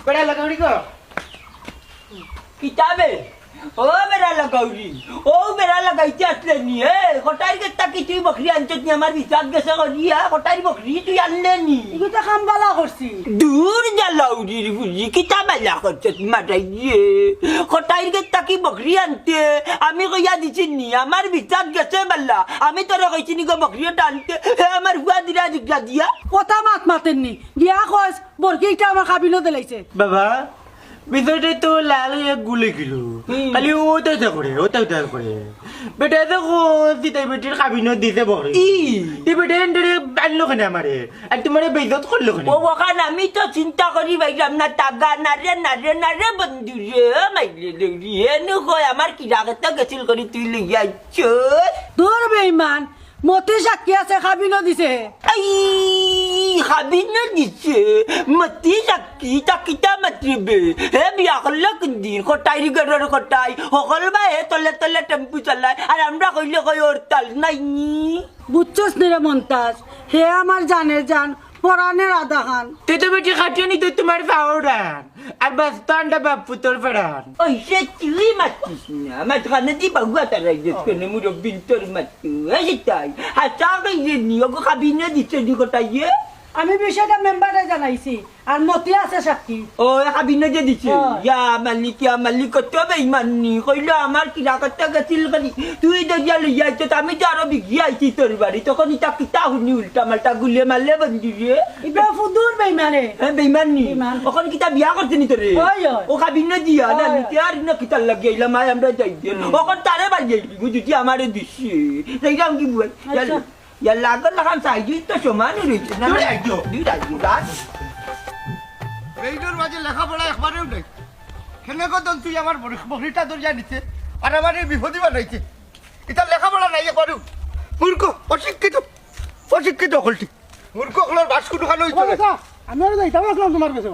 বেড়া লাগাউরি কো কিতাবে ও মেরা লাগাউরি ও মেরা লাগাইতে আসলে নি কটাই কে তাকি তুই বকরি আনছত নি আমার বিচার গেছে করিয়া কটাই বকরি তুই আনলে নি এগুলো খামবালা করছি দূর যা লাউরির বুঝি কিতাবে লাগাচ্ছত মাটাই দিয়ে কটাই কে তাকি বকরি আনতে আমি কইয়া দিছি নি আমার বিচার গেছে বাল্লা আমি তোরা কইছি নি গো বকরিটা আনতে আমার হুয়া দিরা দিগলা দিয়া কথা মাত মাতেননি গিয়া কস বরকিটা আমার কাবিনো দিলাইছে বাবা বিষয়টা তো লাল গুলে গেল খালি ওটা করে বেটা দেখো তাই বেটির কাবিনত দিতে বকরি বেটা এন্ডারে বানলো কেন আমারে আর তোমার বেজত করলো কেন ও ওখানে আমি তো চিন্তা করি ভাইলাম না টাকা নারে বন্ধু রে মাইলে রে নয় আমার কি রাগতে গেছিল করি তুই লিয়ে আইছ তোর বেইমান মতি সাক্ষী আছে কাবিনো দিছে আই খাবি না দিছে মতি চাকি চাকিটা মাতিবে হে বিয়া করলে কোনদিন কটাই রিগার কটাই সকল বা হে তলে তলে টেম্পু চালায় আর আমরা কইলে কই ওর তাল নাই বুঝছস নিরে মন্তাজ হে আমার জানের জান পরাণের আধা খান তুই তো বেটি খাটিয়ে নি তুই তোমার পাউডান আর বাস্তানটা বাপু তোর ফেরান ওই সে তুই মাতিস না মাঝখানে দি বাগুয়া তারাই দেখে মুরব্বিন তোর মাতু এই তাই হাতা কইলে নি ওগো খাবি না দিচ্ছে দি কটাইয়ে আমি বিষয়টা মেম্বারে জানাইছি আর মতি আছে সাক্ষী ও খাবি না যে দিচ্ছে ইয়া মালিক কত বেইমানি কইলো আমার কিরা করতে গেছিল করি তুই দরিয়া লইয়া আইছ আমি তো আরো বিঘি আইছি তোর বাড়ি তখন ইটা কিতা হুনি উল্টা মাল্টা গুলে মারলে বন্ধু রে ইবা ফুদুর বেইমানে হ্যাঁ বেইমানি ওখানে কিতা বিয়া করতে নি তোরে ওই ওই। ও খাবি না দিয়া না নিতে আর না কিতা লাগিয়ে মাই আমরা যাই ওখানে তারে বাড়ি যাইলি বুঝি আমারে দিছি সেইরাম কি বল আচ্ছা। ইয়া লাগল লাগাম সাইজ তো সমান রইছে না দুই রাজি গাছ এইটার মাঝে লেখাপড়া একবারেও নাই কেনে কতন তুই আমার বকরিটা দরজা নিচ্ছে আর আমার এই বিপদই বানাইছে এটা লেখাপড়া নাই একবারেও মূর্খ অশিক্ষিত হলটি মূর্খ হলার বাসকুটু খানো হইতো না। আমি আর যাইতাম আসলাম তোমার কাছে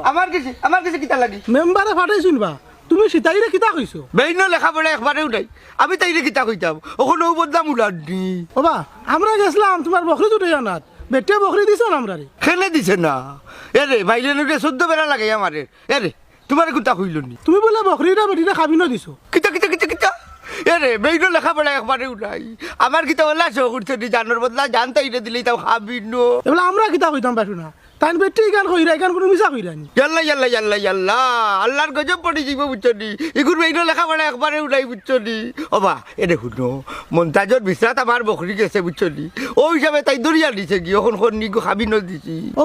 আমার কাছে কিতা লাগি মেম্বারে ফাটাই শুনবা তুমি সীতাইরে কিতা কইছো বেইন লেখাপড়া একবারেও নাই আমি তাইলে কিতা কইতাম ওখানে বদলাম উলাডি ওবা আমরা গেছিলাম তোমার বকরি দুটো জানাত বেটে বকরি দিছ না আমরা খেলে দিছে না এরে ভাইলেনুরে 14 বেলা লাগে আমারে এরে তোমার কুতা কইল নি তুমি বলে বকরিটা বেটিটা খাবি না দিছো কিতা এরে বেইন লেখাপড়া একবারেও নাই আমার কিতা ওলা শো করছে নি জানোর বদলা জানতাই না দিলেই তাও খাবি নো এগুলো আমরা কিতা কইতাম পারছো না তাই বেটি গান কইরা গান কোনো মিছা কইরানি ইয়াল্লা আল্লাহর গজব পড়ে যাইব বুঝছনি এগুর বেইনো লেখাপড়া একবারে উঠাই বুঝছনি ওবা এরে শুনো মন্তাজর বিশ্রাত আমার বকরি গেছে বুঝছনি ও হিসাবে তাই দরিয়া দিছে কি এখন খাবি ন দিছি ও